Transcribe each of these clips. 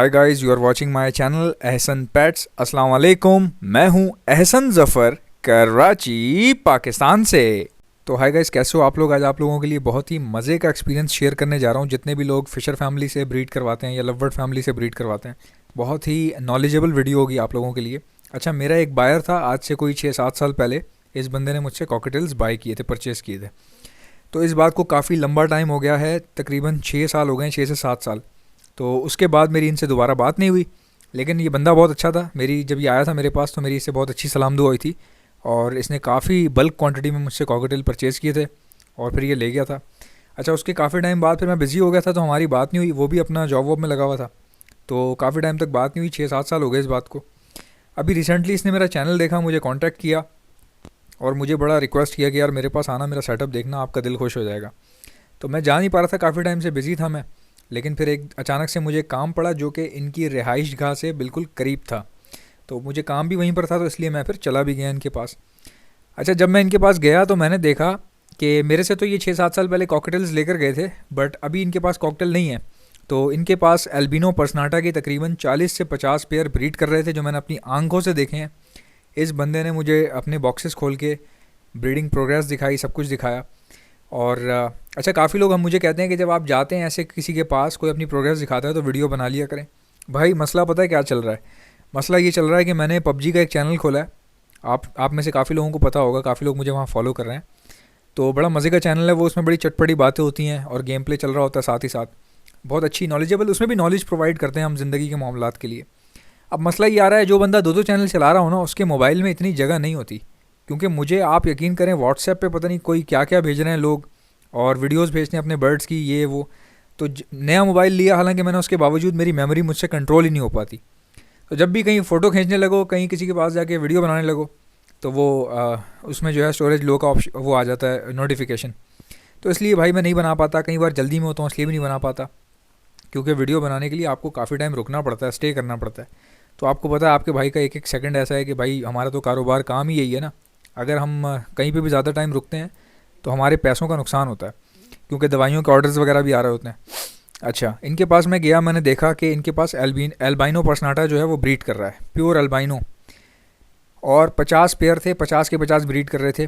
Hi guys, you are watching my channel Ehsan pets. अस्सलाम वालेकुम, मैं हूं एहसन ज़फ़र, कराची पाकिस्तान से। तो हाय गाइस, कैसे हो आप लोग? आज आप लोगों के लिए बहुत ही मज़े का एक्सपीरियंस शेयर करने जा रहा हूं। जितने भी लोग फ़िशर फैमिली से ब्रीड करवाते हैं या लव बर्ड फैमिली से ब्रीड करवाते हैं, बहुत ही नॉलेजेबल वीडियो होगी आप लोगों के लिए। अच्छा, मेरा एक बायर था, आज से कोई 6-7 साल पहले इस बंदे ने मुझसे कॉकटेल्स बाय किए थे, परचेज़ किए थे। तो इस बात को काफ़ी लंबा टाइम हो गया है, तकरीबन 6 साल हो गए हैं, 6 से 7 साल। तो उसके बाद मेरी इनसे दोबारा बात नहीं हुई। लेकिन ये बंदा बहुत अच्छा था। मेरी जब ये आया था मेरे पास तो मेरी इससे बहुत अच्छी सलाम दुआ हुई थी, और इसने काफ़ी बल्क क्वांटिटी में मुझसे कॉकटेल परचेज़ किए थे और फिर ये ले गया था। अच्छा, उसके काफ़ी टाइम बाद फिर मैं बिज़ी हो गया था तो हमारी बात नहीं हुई। वो भी अपना जॉब वॉब में लगा हुआ था, तो काफ़ी टाइम तक बात नहीं हुई। 6-7 साल हो गए इस बात को। अभी रिसेंटली इसने मेरा चैनल देखा, मुझे कॉन्टैक्ट किया और मुझे बड़ा रिक्वेस्ट किया कि यार मेरे पास आना, मेरा सेटअप देखना, आपका दिल खुश हो जाएगा। तो मैं जा नहीं पा रहा था, काफ़ी टाइम से बिज़ी था मैं। लेकिन फिर एक अचानक से मुझे काम पड़ा जो कि इनकी रिहाइश गाह से बिल्कुल करीब था। तो मुझे काम भी वहीं पर था, तो इसलिए मैं फिर चला भी गया इनके पास। अच्छा, जब मैं इनके पास गया तो मैंने देखा कि मेरे से तो ये 6-7 साल पहले कॉकटेल्स लेकर गए थे, बट अभी इनके पास कॉकटेल नहीं है। तो इनके पास एल्बिनो पर्सनाटा के तकरीबन 40 से 50 पेयर ब्रीड कर रहे थे, जो मैंने अपनी आंखों से देखे हैं। इस बंदे ने मुझे अपने बॉक्सेस खोल के ब्रीडिंग प्रोग्रेस दिखाई, सब कुछ दिखाया। और अच्छा, काफ़ी लोग हम मुझे कहते हैं कि जब आप जाते हैं ऐसे किसी के पास, कोई अपनी प्रोग्रेस दिखाता है तो वीडियो बना लिया करें। भाई मसला पता है क्या चल रहा है? मसला ये चल रहा है कि मैंने पबजी का एक चैनल खोला है। आप में से काफ़ी लोगों को पता होगा, काफ़ी लोग मुझे वहाँ फॉलो कर रहे हैं। तो बड़ा मज़े का चैनल है वो, उसमें बड़ी चटपटी बातें होती हैं और गेम प्ले चल रहा होता है साथ ही साथ। बहुत अच्छी नॉलेजेबल, उसमें भी नॉलेज प्रोवाइड करते हैं हम ज़िंदगी के मामलात के लिए। अब मसला ये आ रहा है, जो बंदा 2-2 चैनल चला रहा हो ना, उसके मोबाइल में इतनी जगह नहीं होती। क्योंकि मुझे, आप यकीन करें, व्हाट्सएप पे पता नहीं कोई क्या क्या भेज रहे हैं लोग, और वीडियोस भेजते हैं अपने बर्ड्स की, ये वो। तो नया मोबाइल लिया, हालांकि मैंने, उसके बावजूद मेरी मेमोरी मुझसे कंट्रोल ही नहीं हो पाती। तो जब भी कहीं फ़ोटो खींचने लगो, कहीं किसी के पास जाके वीडियो बनाने लगो, तो वो उसमें जो है स्टोरेज लो का ऑप्शन वो आ जाता है, नोटिफिकेशन। तो इसलिए भाई मैं नहीं बना पाता, कई बार जल्दी में होता हूँ इसलिए भी नहीं बना पाता। क्योंकि वीडियो बनाने के लिए आपको काफ़ी टाइम रुकना पड़ता है, स्टे करना पड़ता है। तो आपको पता है आपके भाई का एक एक सेकंड ऐसा है कि भाई हमारा तो कारोबार, काम ही यही है ना। अगर हम कहीं पे भी ज़्यादा टाइम रुकते हैं तो हमारे पैसों का नुकसान होता है, क्योंकि दवाइयों के ऑर्डर्स वगैरह भी आ रहे होते हैं। अच्छा, इनके पास मैं गया, मैंने देखा कि इनके पास एल्बाइनो पर्सनाटा जो है वो ब्रीड कर रहा है, प्योर एल्बाइनो। और 50 पेयर थे, 50 के 50 ब्रीड कर रहे थे।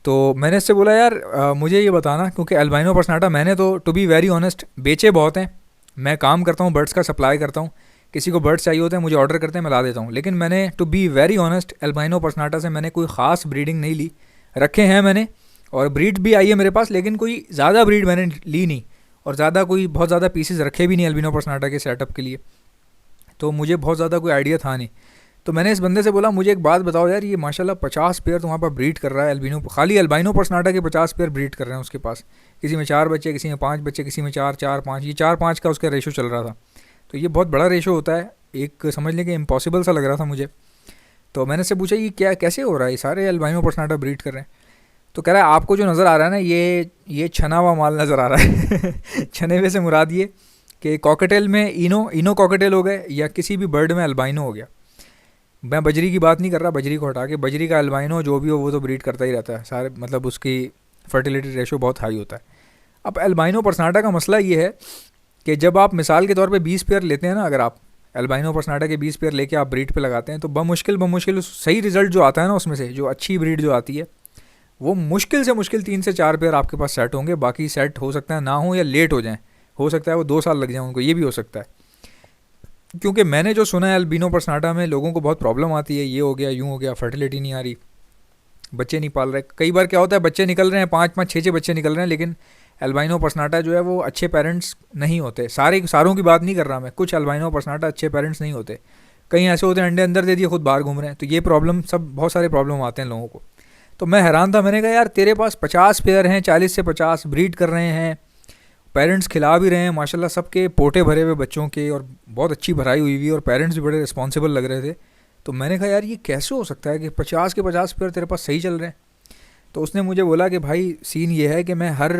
तो मैंने इससे बोला यार मुझे ये बताना, क्योंकि एल्बाइनो पर्सनाटा मैंने तो, टू बी वेरी ऑनेस्ट, बेचे बहुत हैं। मैं काम करता हूँ, बर्ड्स का सप्लाई करता हूँ, किसी को बर्ड्स चाहिए होते हैं मुझे ऑर्डर करते हैं, मैं ला देता हूँ। लेकिन मैंने, to be very honest, albino पर्सनाटा से मैंने कोई ख़ास ब्रीडिंग नहीं ली। रखे हैं मैंने, और ब्रीड भी आई है मेरे पास, लेकिन कोई ज़्यादा ब्रीड मैंने ली नहीं, और ज़्यादा कोई बहुत ज़्यादा पीसेस रखे भी नहीं एल्बिनो पर्सनाटा के सेटअप के लिए। तो मुझे बहुत ज़्यादा कोई आइडिया था नहीं। तो मैंने इस बंदे से बोला, मुझे एक बात बताओ यार, ये माशाल्लाह 50 पेयर तो वहाँ पर ब्रीड कर रहा है एल्बिनो, खाली एल्बाइनो पर्सनाटा के 50 पेयर ब्रीड कर रहे हैं उसके पास। किसी में 4 बच्चे, किसी में 5 बच्चे, किसी में 4-4-5, ये 4-5 का उसका रेशो चल रहा था। तो ये बहुत बड़ा रेशो होता है, एक समझ लें कि इम्पॉसिबल सा लग रहा था मुझे। तो मैंने से पूछा, ये क्या, कैसे हो रहा है, ये सारे एल्बाइनो पर्सनाटा ब्रीड कर रहे हैं? तो कह रहा है आपको जो नज़र आ रहा है ना, ये छना हुआ माल नज़र आ रहा है। छने हुए से मुराद ये कि कॉकटेल में इनो कॉकटेल हो गए, या किसी भी बर्ड में एल्बाइनो हो गया। मैं बजरी की बात नहीं कर रहा, बजरी को हटा के, बजरी का एल्बाइनो जो भी हो वो तो ब्रीड करता ही रहता है सारे, मतलब उसकी फर्टिलिटी रेशो बहुत हाई होता है। अब एल्बाइनो पर्सनाटा का मसला ये है कि जब आप मिसाल के तौर पे 20 पेयर लेते हैं ना, अगर आप एल्बाइनो पर्सनाटा के 20 पेयर लेके आप ब्रीड पे लगाते हैं, तो बमुश्किल सही रिजल्ट जो आता है ना उसमें से, जो अच्छी ब्रीड जो आती है, वो मुश्किल से मुश्किल 3 से 4 पेयर आपके पास सेट होंगे। बाकी सेट हो सकता है ना हो, या लेट हो जाएँ, हो सकता है वो 2 साल लग जाए उनको, ये भी हो सकता है। क्योंकि मैंने जो सुना है एल्बिनो पर्सनाटा में लोगों को बहुत प्रॉब्लम आती है, ये हो गया, यूँ हो गया, फर्टिलिटी नहीं आ रही, बच्चे नहीं पाल रहे। कई बार क्या होता है, बच्चे निकल रहे हैं, 5-5 6-6 बच्चे निकल रहे हैं, लेकिन एल्बाइनो पर्सनाटा जो है वो अच्छे पेरेंट्स नहीं होते। सारों की बात नहीं कर रहा मैं, कुछ एल्बाइनो पर्सनाटा अच्छे पेरेंट्स नहीं होते। कहीं ऐसे होते हैं अंडे अंदर दे दिए, खुद बाहर घूम रहे हैं। तो ये प्रॉब्लम, सब बहुत सारे प्रॉब्लम आते हैं लोगों को। तो मैं हैरान था, मैंने कहा यार तेरे पास 50 पेयर हैं, 40 से 50 ब्रीड कर रहे हैं, पेरेंट्स खिला भी रहे हैं माशाल्लाह, सबके पोटे भरे हुए बच्चों के, और बहुत अच्छी भराई हुई हुई, और पेरेंट्स भी बड़े रिस्पॉन्सिबल लग रहे थे। तो मैंने कहा यार ये कैसे हो सकता है कि 50 के 50 पेयर तेरे पास सही चल रहे हैं? तो उसने मुझे बोला कि भाई सीन ये है कि मैं हर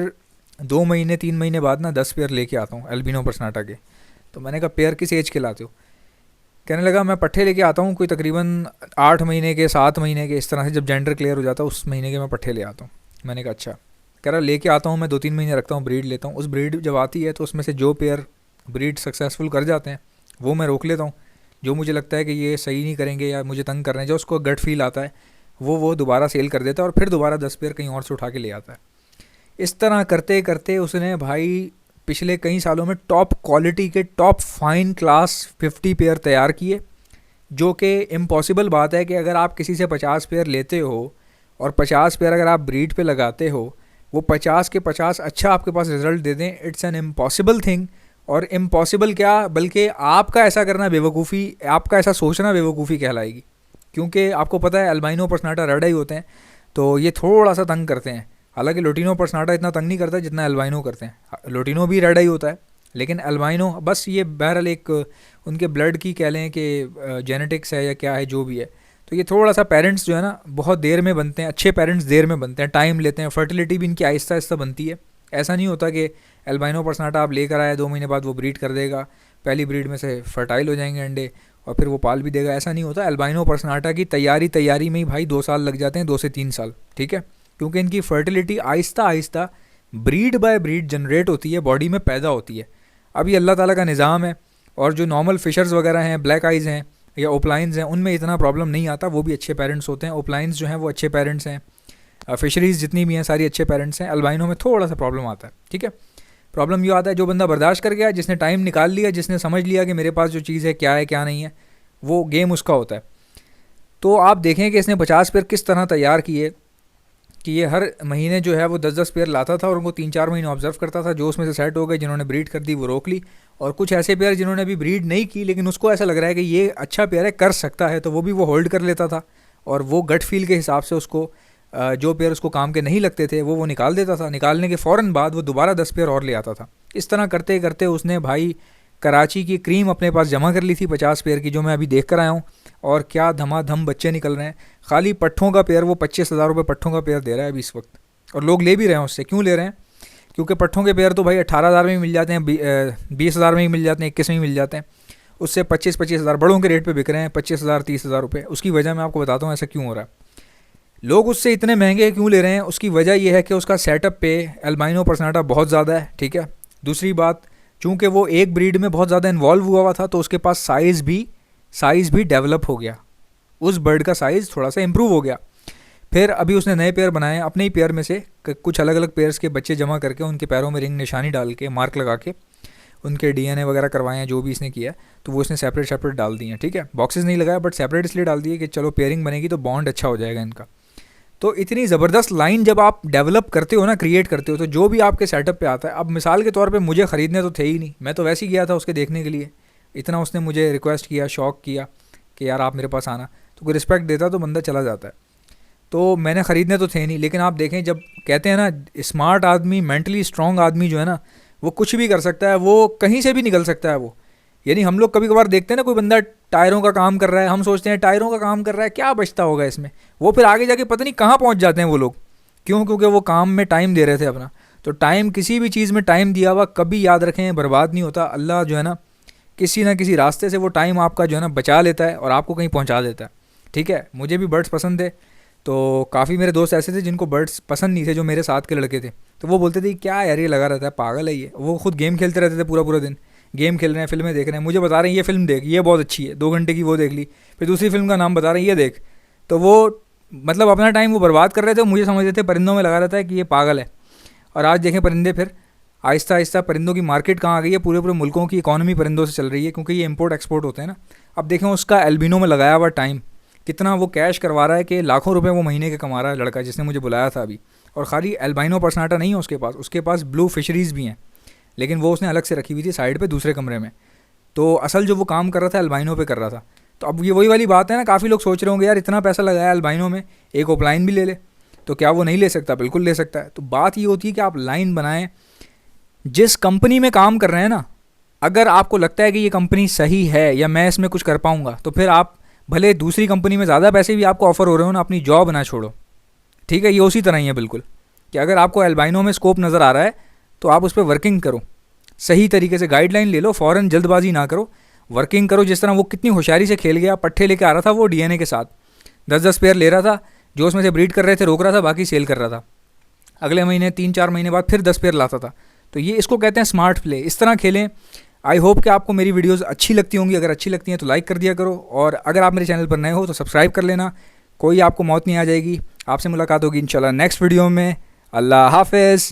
2 महीने 3 महीने बाद ना 10 पेयर लेके आता हूँ एल्बिनो पर्सनाटा के। तो मैंने कहा पेयर किस एज के लाते हो? कहने लगा मैं पट्ठे लेके आता हूँ कोई तकरीबन 8 महीने के, 7 महीने के, इस तरह से जब जेंडर क्लियर हो जाता है उस महीने के मैं पट्ठे ले आता हूँ। मैंने कहा अच्छा। कह रहा लेके आता हूँ मैं, 2-3 महीने रखता हूँ, ब्रीड लेता हूँ। उस ब्रीड जब आती है तो उसमें से जो पेयर ब्रीड सक्सेसफुल कर जाते हैं वो मैं रोक लेता हूँ। जो मुझे लगता है कि ये सही नहीं करेंगे या मुझे तंग कर रहे हैं, जो उसको गट फील आता है वो दोबारा सेल कर देता है और फिर दोबारा 10 पेयर कहीं और से उठा के ले आता है। इस तरह करते करते उसने भाई पिछले कई सालों में टॉप क्वालिटी के टॉप फाइन क्लास 50 पेयर तैयार किए, जो कि इम्पॉसिबल बात है कि अगर आप किसी से 50 पेयर लेते हो और 50 पेयर अगर आप ब्रीड पे लगाते हो, वो 50 के 50 अच्छा आपके पास रिजल्ट दे दें, इट्स एन इम्पॉसिबल थिंग। और इम्पॉसिबल क्या, बल्कि आपका ऐसा करना बेवकूफ़ी, आपका ऐसा सोचना बेवकूफ़ी कहलाएगी। क्योंकि आपको पता है अल्बाइनो पर्सनाटा रेड आई होते हैं, तो ये थोड़ा सा तंग करते हैं। हालांकि लोटिनो पर्सनाटा इतना तंग नहीं करता जितना अल्बाइनो करते हैं। लोटिनो भी रेड आई होता है, लेकिन अल्बाइनो बस ये बहरहाल एक उनके ब्लड की कह लें कि जेनेटिक्स है या क्या है जो भी है। तो ये थोड़ा सा पेरेंट्स जो है ना बहुत देर में बनते हैं, अच्छे पेरेंट्स देर में बनते हैं, टाइम लेते हैं, फर्टिलिटी भी इनकी आहिस्ता आहिस्ता बनती है। ऐसा नहीं होता कि अल्बाइनो पर्सनाटा आप लेकर आए 2 महीने बाद वो ब्रीड कर देगा, पहली ब्रीड में से फर्टाइल हो जाएंगे अंडे और फिर वो पाल भी देगा, ऐसा नहीं होता। अल्बाइनो पर्सनाटा की तैयारी में ही भाई 2 साल लग जाते हैं, 2 से 3 साल, ठीक है। क्योंकि इनकी fertility Aahista Aahista breed bye breed generate होती है, बॉडी में पैदा होती है। अभी अल्लाह ताला का निज़ाम है, और जो नॉर्मल फिशर्स वगैरह हैं, ब्लैक आइज़ हैं या ओपलाइंस हैं, उनमें इतना प्रॉब्लम नहीं आता, वो भी अच्छे पेरेंट्स होते हैं। ओपलाइंस जो हैं वो अच्छे पेरेंट्स हैं, फिशरीज़ जितनी भी हैं सारी अच्छे पेरेंट्स हैं। अल्बाइनो में थोड़ा सा प्रॉब्लम आता है, ठीक है। प्रॉब्लम ये आता है जो बंदा बर्दाश्त कर गया, जिसने टाइम निकाल लिया, जिसने समझ लिया कि मेरे पास जो चीज़ है क्या नहीं है, वो गेम उसका होता है। तो आप देखें कि इसने 50 पेयर किस तरह तैयार किए कि ये हर महीने जो है वो 10-10 पेयर लाता था और उनको 3-4 महीने ऑब्जर्व करता था। जो उसमें से सेट हो गए, जिन्होंने ब्रीड कर दी वो रोक ली, और कुछ ऐसे पेयर जिन्होंने अभी ब्रीड नहीं की लेकिन उसको ऐसा लग रहा है कि ये अच्छा पेयर है, कर सकता है, तो वो भी वो होल्ड कर लेता था। और वो गट फील के हिसाब से उसको जो पेयर उसको काम के नहीं लगते थे वो निकाल देता था। निकालने के फ़ौरन बाद वो दोबारा 10 पेयर और ले आता था। इस तरह करते करते उसने भाई कराची की क्रीम अपने पास जमा कर ली थी 50 पेयर की, जो मैं अभी देख कर आया हूँ। और क्या धमाधम बच्चे निकल रहे हैं। खाली पट्ठों का पेयर वो 25,000 रुपये पट्ठों का पेयर दे रहा है अभी इस वक्त, और लोग ले भी रहे हैं उससे। क्यों ले रहे हैं? क्योंकि पट्ठों के पेयर तो भाई 18,000 में ही मिल जाते हैं, 20,000 में ही मिल जाते हैं, 21 में ही मिल जाते हैं। उससे 25,000 बड़ों के रेट पे बिक रहे हैं, 25,000 30,000 रुपये। उसकी वजह मैं आपको बताता हूँ ऐसा क्यों हो रहा है, लोग उससे इतने महंगे क्यों ले रहे हैं। उसकी वजह यह है कि उसका सेटअप पे अल्बाइनो पर्सनाटा बहुत ज़्यादा है, ठीक है। दूसरी बात, चूँकि वो एक ब्रीड में बहुत ज़्यादा इन्वॉल्व हुआ था, तो उसके पास साइज़ भी डेवलप हो गया, उस बर्ड का साइज़ थोड़ा सा इम्प्रूव हो गया। फिर अभी उसने नए पेयर बनाए, अपने ही पेयर में से कुछ अलग अलग पेयर्स के बच्चे जमा करके उनके पैरों में रिंग निशानी डाल के, मार्क लगा के, उनके डीएनए वगैरह करवाए हैं, जो भी इसने किया है, तो वो इसने सेपरेट डाल दिए हैं, ठीक है। बॉक्सेस नहीं लगाया, बट सेपरेट इसलिए डाल दिए कि चलो पेयरिंग बनेगी तो बॉन्ड अच्छा हो जाएगा इनका। तो इतनी ज़बरदस्त लाइन जब आप डेवलप करते हो ना, क्रिएट करते हो, तो जो भी आपके सेटअप पे आता है, अब मिसाल के तौर पे मुझे ख़रीदने तो थे ही नहीं, मैं तो वैसे ही गया था उसके देखने के लिए। इतना उसने मुझे रिक्वेस्ट किया, शौक किया कि यार आप मेरे पास आना, तो कोई रिस्पेक्ट देता तो बंदा चला जाता है। तो मैंने ख़रीदने तो थे नहीं, लेकिन आप देखें, जब कहते हैं ना स्मार्ट आदमी, मेंटली स्ट्रॉन्ग आदमी जो है ना, वो कुछ भी कर सकता है, वो कहीं से भी निकल सकता है वो। यानी हम लोग कभी कभार देखते हैं ना, कोई बंदा टायरों का काम कर रहा है, हम सोचते हैं टायरों का काम कर रहा है क्या बचता होगा इसमें, वो फिर आगे जाके पता नहीं कहाँ पहुँच जाते हैं वो लोग। क्यों? क्योंकि वो काम में टाइम दे रहे थे अपना। तो टाइम, किसी भी चीज़ में टाइम दिया हुआ कभी याद रखें बर्बाद नहीं होता। अल्लाह जो है ना किसी ना किसी रास्ते से वो टाइम आपका जो है ना बचा लेता है और आपको कहीं पहुँचा देता है, ठीक है। मुझे भी बर्ड्स पसंद थे, तो काफ़ी मेरे दोस्त ऐसे थे जिनको बर्ड्स पसंद नहीं थे, जो मेरे साथ के लड़के थे, तो वो बोलते थे क्या यार ये लगा रहता है, पागल है ये। वो खुद गेम खेलते रहते थे, पूरा दिन गेम खेल रहे हैं, फिल्में देख रहे हैं, मुझे बता रहे हैं ये फ़िल्म देख, ये बहुत अच्छी है, 2 घंटे की वो देख ली, फिर दूसरी फिल्म का नाम बता रहे हैं ये देख। तो वो मतलब अपना टाइम वो बर्बाद कर रहे थे, मुझे समझ रहे थे परिंदों में लगा रहता है कि ये पागल है। और आज देखें परिंदे, फिर आहिस्ता आहिस्ता परिंदों की मार्केट कहाँ आ गई है, पूरे मुल्कों की इकॉनमी परिंदों से चल रही है, क्योंकि ये इम्पोर्ट एक्सपोर्ट होते हैं ना। अब देखें उसका एल्बिनो में लगाया हुआ टाइम कितना वो कैश करवा रहा है, कि लाखों रुपए वो महीने के कमा रहा है लड़का जिसने मुझे बुलाया था अभी। और खाली एल्बाइनो पर्सनाटा नहीं है उसके पास ब्लू फिशरीज़ भी हैं, लेकिन वो उसने अलग से रखी हुई थी साइड पे दूसरे कमरे में। तो असल जो वो काम कर रहा था एल्बाइनो पे कर रहा था। तो अब ये वही वाली बात है ना, काफ़ी लोग सोच रहे होंगे यार इतना पैसा लगाया एल्बाइनो में, एक ओपलाइन भी ले ले, तो क्या वो नहीं ले सकता? बिल्कुल ले सकता है। तो बात ये होती है कि आप लाइन बनाएं, जिस कंपनी में काम कर रहे हैं ना, अगर आपको लगता है कि ये कंपनी सही है या मैं इसमें कुछ कर पाऊँगा, तो फिर आप भले दूसरी कंपनी में ज़्यादा पैसे भी आपको ऑफ़र हो रहे हो ना, अपनी जॉब ना छोड़ो, ठीक है। ये उसी तरह ही है बिल्कुल, कि अगर आपको एल्बाइनो में स्कोप नज़र आ रहा है तो आप उस पर वर्किंग करो, सही तरीके से गाइडलाइन ले लो, फ़ौरन जल्दबाजी ना करो, वर्किंग करो। जिस तरह वो कितनी होशियारी से खेल गया, पट्ठे लेके आ रहा था वो डीएनए के साथ, 10-10 पेयर ले रहा था, जो उसमें से ब्रीड कर रहे थे रोक रहा था, बाकी सेल कर रहा था। अगले महीने 3-4 महीने बाद फिर 10 पेयर लाता था। तो ये इसको कहते हैं स्मार्ट प्ले। इस तरह खेलें, आई होप कि आपको मेरी वीडियोस अच्छी लगती होंगी। अगर अच्छी लगती हैं तो लाइक कर दिया करो, और अगर आप मेरे चैनल पर नए हो तो सब्सक्राइब कर लेना। कोई आपको मौत नहीं आ जाएगी। आपसे मुलाकात होगी इंशाल्लाह नेक्स्ट वीडियो में। अल्लाह हाफिज़।